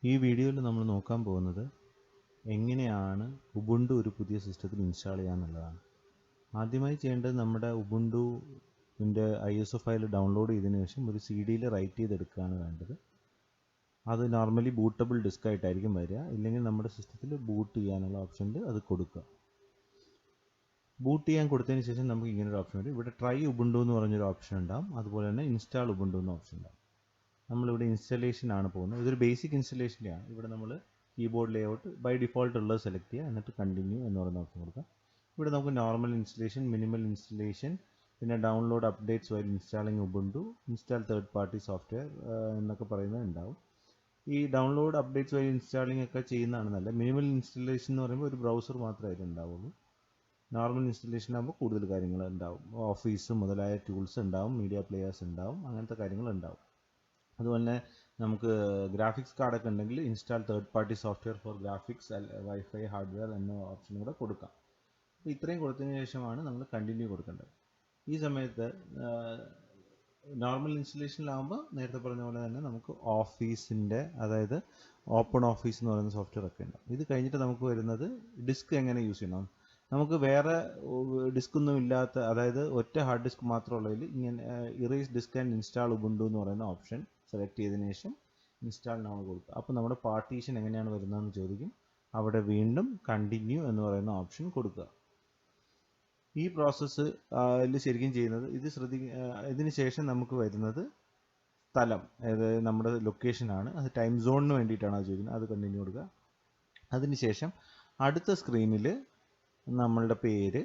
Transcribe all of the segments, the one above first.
ഈ വീഡിയോയിൽ നമ്മൾ നോക്കാൻ പോകുന്നത് എങ്ങനെയാണ് ഉബുണ്ടു ഒരു പുതിയ സിസ്റ്റത്തിൽ ഇൻസ്റ്റാൾ ചെയ്യാന്നുള്ളതാണ്. ആദ്യമായി ചെയ്യേണ്ടത് നമ്മുടെ ഉബുണ്ടുവിൻ്റെ ISO ഫയൽ ഡൗൺലോഡ് ചെയ്തതിനു ശേഷം ഒരു CD-യിൽ റൈറ്റ് ചെയ്തെടുക്കുകയാണ് വേണ്ടത്. അത് നോർമലി ബൂട്ടബിൾ ഡിസ്ക് ആയിട്ടായിരിക്കും വരിക, ഇല്ലെങ്കിൽ നമ്മുടെ സിസ്റ്റത്തിൽ ബൂട്ട് ചെയ്യാനുള്ള ഓപ്ഷനിൽ അത് കൊടുക്കുക. ബൂട്ട് ചെയ്യാൻ കൊടുത്തതിന് ശേഷം നമുക്ക് ഇങ്ങനൊരു ഓപ്ഷൻ വരും. ഇവിടെ ട്രൈ ഉബുണ്ടു എന്ന് പറഞ്ഞൊരു ഓപ്ഷൻ ഉണ്ടാകും. അതുപോലെ തന്നെ ഇൻസ്റ്റാൾ ഉബുണ്ടു എന്ന ഓപ്ഷൻ ഉണ്ടാകും. നമ്മളിവിടെ ഇൻസ്റ്റലേഷൻ ആണ് പോകുന്നത്. ഇതൊരു ബേസിക് ഇൻസ്റ്റലേഷൻ്റെയാണ്. ഇവിടെ നമ്മൾ കീബോർഡ് ലേഔട്ട് ബൈ ഡിഫോൾട്ട് ഉള്ളത് സെലക്ട് ചെയ്യുക, എന്നിട്ട് കണ്ടിന്യൂ എന്ന് പറയുന്ന ഓപ്ഷൻ കൊടുക്കുക. ഇവിടെ നമുക്ക് നോർമൽ ഇൻസ്റ്റലേഷൻ, മിനിമൽ ഇൻസ്റ്റലേഷൻ, പിന്നെ download updates while installing Ubuntu, install third party software എന്നൊക്കെ പറയുന്നത് ഉണ്ടാവും. ഈ ഡൗൺലോഡ് അപ്ഡേറ്റ്സ് വഴി ഇൻസ്റ്റാളിംഗ് ഒക്കെ ചെയ്യുന്നതാണ് നല്ലത്. മിനിമൽ ഇൻസ്റ്റലേഷൻ എന്ന് പറയുമ്പോൾ ഒരു ബ്രൗസർ മാത്രമേ ഉണ്ടാവുള്ളൂ. നോർമൽ ഇൻസ്റ്റലേഷൻ ആകുമ്പോൾ കൂടുതൽ കാര്യങ്ങൾ ഉണ്ടാവും. ഓഫീസ് മുതലായ ടൂൾസ് ഉണ്ടാവും, മീഡിയ പ്ലേയേഴ്സ് ഉണ്ടാവും, അങ്ങനത്തെ കാര്യങ്ങൾ ഉണ്ടാവും. അതുപോലെ തന്നെ നമുക്ക് ഗ്രാഫിക്സ് കാർഡൊക്കെ ഉണ്ടെങ്കിൽ install third party software for graphics, wifi, hardware എന്ന ഓപ്ഷൻ കൂടെ കൊടുക്കാം. അപ്പോൾ ഇത്രയും കൊടുത്തതിന് ശേഷമാണ് നമ്മൾ കണ്ടിന്യൂ കൊടുക്കേണ്ടത്. ഈ സമയത്ത് നോർമൽ ഇൻസ്റ്റലേഷനിലാകുമ്പോൾ നേരത്തെ പറഞ്ഞ പോലെ തന്നെ നമുക്ക് ഓഫീസിൻ്റെ, അതായത് ഓപ്പൺ ഓഫീസ് എന്ന് പറയുന്ന സോഫ്റ്റ്വെയർ ഒക്കെ ഉണ്ടാവും. ഇത് കഴിഞ്ഞിട്ട് നമുക്ക് വരുന്നത് ഡിസ്ക് എങ്ങനെ യൂസ് ചെയ്യണം. നമുക്ക് വേറെ ഡിസ്ക് ഒന്നും ഇല്ലാത്ത, അതായത് ഒറ്റ ഹാർഡ് ഡിസ്ക് മാത്രമുള്ളതിൽ ഇങ്ങനെ erase disk and install Ubuntu എന്ന് പറയുന്ന ഓപ്ഷൻ സെലക്ട് ചെയ്തതിന് ശേഷം ഇൻസ്റ്റാൾ നമ്മൾ കൊടുക്കുക. അപ്പോൾ നമ്മുടെ പാർട്ടീഷൻ എങ്ങനെയാണ് വരുന്നതെന്ന് ചോദിക്കും. അവിടെ വീണ്ടും കണ്ടിന്യൂ എന്ന് പറയുന്ന ഓപ്ഷൻ കൊടുക്കുക. ഈ പ്രോസസ്സ് ശരിക്കും ചെയ്യുന്നത് ഇതിന് ശേഷം നമുക്ക് വരുന്നത് സ്ഥലം, അതായത് നമ്മുടെ ലൊക്കേഷനാണ്. അത് ടൈം സോണിന് വേണ്ടിയിട്ടാണ് അത് ചോദിക്കുന്നത്. അത് കണ്ടിന്യൂ കൊടുക്കുക. അതിനുശേഷം അടുത്ത സ്ക്രീനിൽ നമ്മളുടെ പേര്,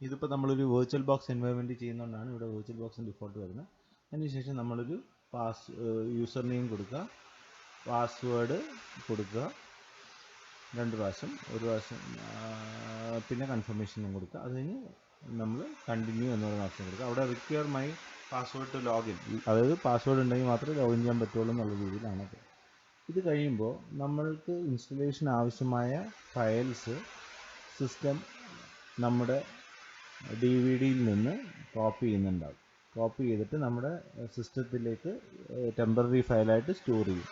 ഇതിപ്പോൾ നമ്മളൊരു വെർച്വൽ ബോക്സ് എൻവയൺമെൻറ്റ് ചെയ്യുന്നതുകൊണ്ടാണ് ഇവിടെ വെർച്വൽ ബോക്സിന് ഡിഫോൾട്ട് വരുന്നത്. അതിനുശേഷം നമ്മളൊരു യൂസർ നെയിം കൊടുക്കുക, പാസ്വേഡ് കൊടുക്കുക 2 പ്രാവശ്യം, ഒരു പ്രാവശ്യം, പിന്നെ കൺഫർമേഷനും കൊടുക്കുക. അത് കഴിഞ്ഞ് നമ്മൾ കണ്ടിന്യൂ എന്ന് പറയുന്ന ഓപ്ഷൻ കൊടുക്കുക. അവിടെ require my password to login, അതായത് പാസ്വേഡ് ഉണ്ടെങ്കിൽ മാത്രമേ ലോഗിൻ ചെയ്യാൻ പറ്റുള്ളൂ എന്നുള്ള രീതിയിലാണത്. ഇത് കഴിയുമ്പോൾ നമ്മൾക്ക് ഇൻസ്റ്റലേഷൻ ആവശ്യമായ ഫയൽസ് സിസ്റ്റം നമ്മുടെ DVD-യിൽ നിന്ന് കോപ്പി ചെയ്യുന്നുണ്ടാവും. കോപ്പി ചെയ്തിട്ട് നമ്മുടെ സിസ്റ്റത്തിലേക്ക് ടെമ്പററി ഫയലായിട്ട് സ്റ്റോർ ചെയ്യും.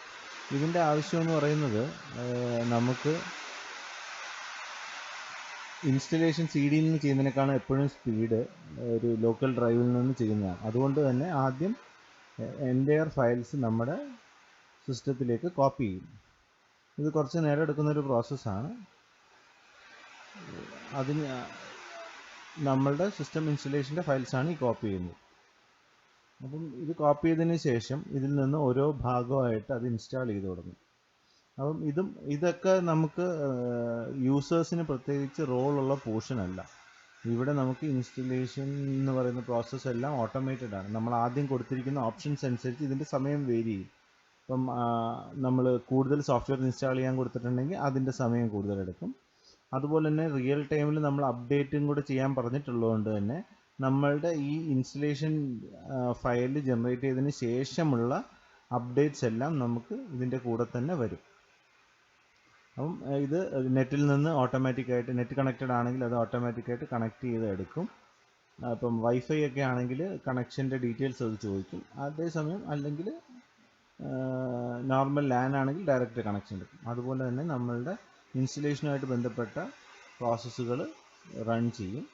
ഇതിൻ്റെ ആവശ്യം എന്ന് പറയുന്നത് നമുക്ക് ഇൻസ്റ്റലേഷൻ CD-യിൽ നിന്ന് ചെയ്യുന്നതിനേക്കാളും എപ്പോഴും സ്പീഡ് ഒരു ലോക്കൽ ഡ്രൈവിൽ നിന്ന് ചെയ്യുന്നതാണ്. അതുകൊണ്ട് തന്നെ ആദ്യം എൻ്റയർ ഫയൽസ് നമ്മുടെ സിസ്റ്റത്തിലേക്ക് കോപ്പി ചെയ്യും. ഇത് കുറച്ച് നേരം എടുക്കുന്നൊരു പ്രോസസ്സാണ്. അതിന് നമ്മളുടെ സിസ്റ്റം ഇൻസ്റ്റലേഷൻ്റെ ഫയൽസാണ് ഈ കോപ്പി ചെയ്യുന്നത്. അപ്പം ഇത് കോപ്പി ചെയ്തതിന് ശേഷം ഇതിൽ നിന്ന് ഓരോ ഭാഗമായിട്ട് അത് ഇൻസ്റ്റാൾ ചെയ്ത് തുടങ്ങും. അപ്പം ഇതൊക്കെ നമുക്ക് യൂസേഴ്സിന് പ്രത്യേകിച്ച് റോളുള്ള പോർഷൻ അല്ല. ഇവിടെ നമുക്ക് ഇൻസ്റ്റലേഷൻ എന്ന് പറയുന്ന പ്രോസസ്സ് എല്ലാം ഓട്ടോമേറ്റഡ് ആണ്. നമ്മൾ ആദ്യം കൊടുത്തിരിക്കുന്ന ഓപ്ഷൻസ് അനുസരിച്ച് ഇതിൻ്റെ സമയം വേരി ചെയ്യും. ഇപ്പം നമ്മൾ കൂടുതൽ സോഫ്റ്റ്വെയർ ഇൻസ്റ്റാൾ ചെയ്യാൻ കൊടുത്തിട്ടുണ്ടെങ്കിൽ അതിൻ്റെ സമയം കൂടുതലെടുക്കും. അതുപോലെ തന്നെ റിയൽ ടൈമിൽ നമ്മൾ അപ്ഡേറ്റും കൂടെ ചെയ്യാൻ പറഞ്ഞിട്ടുള്ളതുകൊണ്ട് തന്നെ നമ്മളുടെ ഈ ഇൻസ്റ്റലേഷൻ ഫയൽ ജനറേറ്റ് ചെയ്തതിന് ശേഷമുള്ള അപ്ഡേറ്റ്സ് എല്ലാം നമുക്ക് ഇതിൻ്റെ കൂടെ തന്നെ വരും. അപ്പം ഇത് നെറ്റിൽ നിന്ന് ഓട്ടോമാറ്റിക്കായിട്ട്, നെറ്റ് കണക്റ്റഡ് ആണെങ്കിൽ അത് ഓട്ടോമാറ്റിക്കായിട്ട് കണക്ട് ചെയ്ത് എടുക്കും. അപ്പം വൈഫൈ ഒക്കെ ആണെങ്കിൽ കണക്ഷൻ്റെ ഡീറ്റെയിൽസ് അത് ചോദിക്കും. അതേസമയം അല്ലെങ്കിൽ നോർമൽ ലാൻ ആണെങ്കിൽ ഡയറക്റ്റ് കണക്ഷൻ എടുക്കും. അതുപോലെ തന്നെ നമ്മളുടെ ഇൻസ്റ്റലേഷനുമായിട്ട് ബന്ധപ്പെട്ട പ്രോസസ്സുകൾ റൺ ചെയ്യും.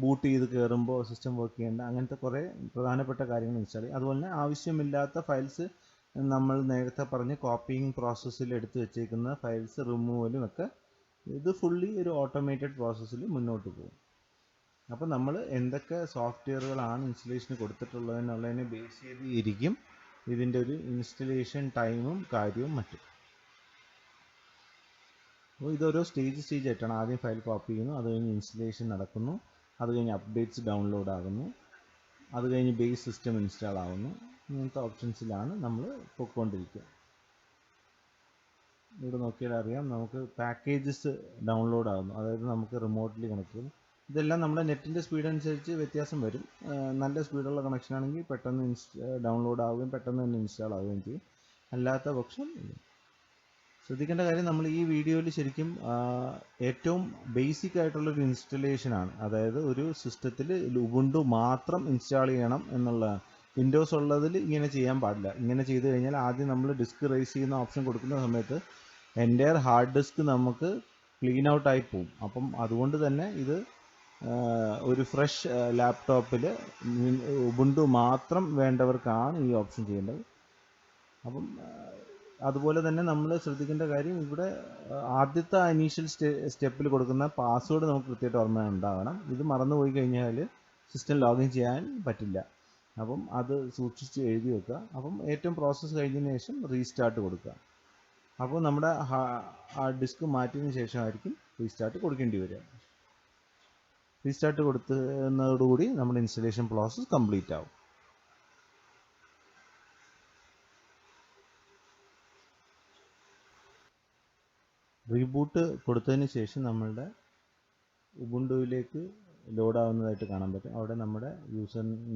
ബൂട്ട് ചെയ്ത് കയറുമ്പോൾ സിസ്റ്റം വർക്ക് ചെയ്യേണ്ട അങ്ങനത്തെ കുറേ പ്രധാനപ്പെട്ട കാര്യങ്ങൾ ഇൻസ്റ്റാൾ ചെയ്യും. അതുപോലെ തന്നെ ആവശ്യമില്ലാത്ത ഫയൽസ്, നമ്മൾ നേരത്തെ പറഞ്ഞ് കോപ്പിയിങ് പ്രോസസ്സിൽ എടുത്ത് വെച്ചേക്കുന്ന ഫയൽസ് റിമൂവലും ഒക്കെ ഇത് ഫുള്ളി ഒരു ഓട്ടോമേറ്റഡ് പ്രോസസ്സിൽ മുന്നോട്ട് പോകും. അപ്പോൾ നമ്മൾ എന്തൊക്കെ സോഫ്റ്റ്വെയറുകളാണ് ഇൻസ്റ്റലേഷന് കൊടുത്തിട്ടുള്ളതെന്നുള്ളതിനെ ബേസ് ചെയ്തിരിക്കും ഇതിൻ്റെ ഒരു ഇൻസ്റ്റലേഷൻ ടൈമും കാര്യവും മറ്റും. അപ്പോൾ ഇതൊരോ സ്റ്റേജ് ആയിട്ടാണ്. ആദ്യം ഫയൽ കോപ്പി ചെയ്യുന്നു, അത് കഴിഞ്ഞ് ഇൻസ്റ്റലേഷൻ നടക്കുന്നു, അത് കഴിഞ്ഞ് അപ്ഡേറ്റ്സ് ഡൗൺലോഡ് ആകുന്നു, അത് കഴിഞ്ഞ് ബേസ് സിസ്റ്റം ഇൻസ്റ്റാൾ ആകുന്നു. ഇങ്ങനത്തെ ഓപ്ഷൻസിലാണ് നമ്മൾ പോയിക്കൊണ്ടിരിക്കുക. ഇവിടെ നോക്കിയാൽ അറിയാം നമുക്ക് പാക്കേജസ് ഡൗൺലോഡ് ആകുന്നു, അതായത് നമുക്ക് റിമോട്ട്ലി കണക്ട് ചെയ്യുന്നു. ഇതെല്ലാം നമ്മുടെ നെറ്റിൻ്റെ സ്പീഡ് അനുസരിച്ച് വ്യത്യാസം വരും. നല്ല സ്പീഡുള്ള കണക്ഷൻ ആണെങ്കിൽ പെട്ടെന്ന് ഡൗൺലോഡ് ആവുകയും പെട്ടെന്ന് തന്നെ ഇൻസ്റ്റാൾ ആവുകയും ചെയ്യും. അല്ലാത്ത പക്ഷം ശ്രദ്ധിക്കേണ്ട കാര്യം, നമ്മൾ ഈ വീഡിയോയിൽ ശരിക്കും ഏറ്റവും ബേസിക് ആയിട്ടുള്ളൊരു ഇൻസ്റ്റലേഷനാണ്. അതായത് ഒരു സിസ്റ്റത്തിൽ ഉബുണ്ടു മാത്രം ഇൻസ്റ്റാൾ ചെയ്യണം എന്നുള്ള, വിൻഡോസ് ഉള്ളതിൽ ഇങ്ങനെ ചെയ്യാൻ പാടില്ല. ഇങ്ങനെ ചെയ്ത് കഴിഞ്ഞാൽ ആദ്യം നമ്മൾ ഡിസ്ക് റൈസ് ചെയ്യുന്ന ഓപ്ഷൻ കൊടുക്കുന്ന സമയത്ത് എൻ്റയർ ഹാർഡ് ഡിസ്ക് നമുക്ക് ക്ലീൻ ഔട്ടായി പോകും. അപ്പം അതുകൊണ്ട് തന്നെ ഇത് ഒരു ഫ്രഷ് ലാപ്ടോപ്പിൽ ഉബുണ്ടു മാത്രം വേണ്ടവർക്കാണ് ഈ ഓപ്ഷൻ ചെയ്യേണ്ടത്. അപ്പം അതുപോലെ തന്നെ നമ്മൾ ശ്രദ്ധിക്കേണ്ട കാര്യം, ഇവിടെ ആദ്യത്തെ ഇനീഷ്യൽ സ്റ്റെപ്പിൽ കൊടുക്കുന്ന പാസ്വേഡ് നമുക്ക് കൃത്യമായിട്ട് ഓർമ്മ ഉണ്ടാകണം. ഇത് മറന്നുപോയി കഴിഞ്ഞാൽ സിസ്റ്റം ലോഗിൻ ചെയ്യാൻ പറ്റില്ല. അപ്പം അത് സൂക്ഷിച്ച് എഴുതി വെക്കുക. അപ്പം ഏറ്റവും പ്രോസസ്സ് കഴിഞ്ഞതിന് ശേഷം റീസ്റ്റാർട്ട് കൊടുക്കുക. അപ്പോൾ നമ്മുടെ ഹാർഡ് ഡിസ്ക് മാറ്റിയതിന് ശേഷമായിരിക്കും റീസ്റ്റാർട്ട് കൊടുക്കേണ്ടി വരിക. റീസ്റ്റാർട്ട് കൊടുക്കുന്നതോടുകൂടി നമ്മുടെ ഇൻസ്റ്റലേഷൻ പ്രോസസ്സ് കംപ്ലീറ്റ് ആവും. റീബൂട്ട് കൊടുത്തതിന് ശേഷം നമ്മളുടെ ഉബുണ്ടുവിലേക്ക് ലോഡ് ആവുന്നതായിട്ട് കാണാൻ പറ്റും. അവിടെ നമ്മുടെ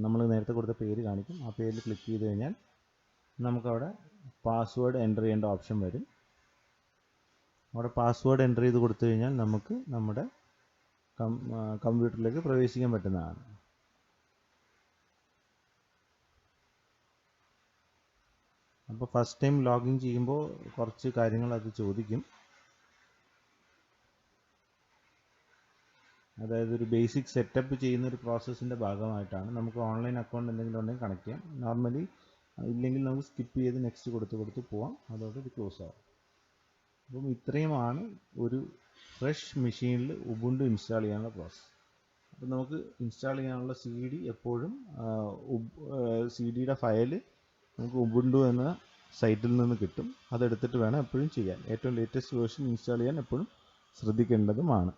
നമ്മൾ നേരത്തെ കൊടുത്ത പേര് കാണിക്കും. ആ പേരിൽ ക്ലിക്ക് ചെയ്ത് കഴിഞ്ഞാൽ നമുക്കവിടെ പാസ്വേഡ് എൻ്റർ ചെയ്യേണ്ട ഓപ്ഷൻ വരും. അവിടെ പാസ്വേഡ് എൻ്റർ ചെയ്ത് കൊടുത്തു കഴിഞ്ഞാൽ നമുക്ക് നമ്മുടെ കമ്പ്യൂട്ടറിലേക്ക് പ്രവേശിക്കാൻ പറ്റുന്നതാണ്. അപ്പോൾ ഫസ്റ്റ് ടൈം ലോഗിൻ ചെയ്യുമ്പോൾ കുറച്ച് കാര്യങ്ങൾ അത് ചോദിക്കും. അതായത് ഒരു ബേസിക് സെറ്റപ്പ് ചെയ്യുന്ന ഒരു പ്രോസസ്സിൻ്റെ ഭാഗമായിട്ടാണ്. നമുക്ക് ഓൺലൈൻ അക്കൗണ്ട് എന്തെങ്കിലും ഉണ്ടെങ്കിൽ കണക്ട് ചെയ്യാം. നോർമലി ഇല്ലെങ്കിൽ നമുക്ക് സ്കിപ്പ് ചെയ്ത് നെക്സ്റ്റ് കൊടുത്ത് പോവാം. അതോടെ ഇത് ക്ലോസ് ആവും. അപ്പം ഇത്രയുമാണ് ഒരു ഫ്രഷ് മെഷീനിൽ ഉബുണ്ടു ഇൻസ്റ്റാൾ ചെയ്യാനുള്ള പ്രോസസ്സ്. അപ്പം നമുക്ക് ഇൻസ്റ്റാൾ ചെയ്യാനുള്ള CD എപ്പോഴും CD-യുടെ ഫയൽ നമുക്ക് ഉബുണ്ടു എന്ന സൈറ്റിൽ നിന്ന് കിട്ടും. അതെടുത്തിട്ട് വേണം എപ്പോഴും ചെയ്യാൻ. ഏറ്റവും ലേറ്റസ്റ്റ് വേർഷൻ ഇൻസ്റ്റാൾ ചെയ്യാൻ എപ്പോഴും ശ്രദ്ധിക്കേണ്ടതുമാണ്.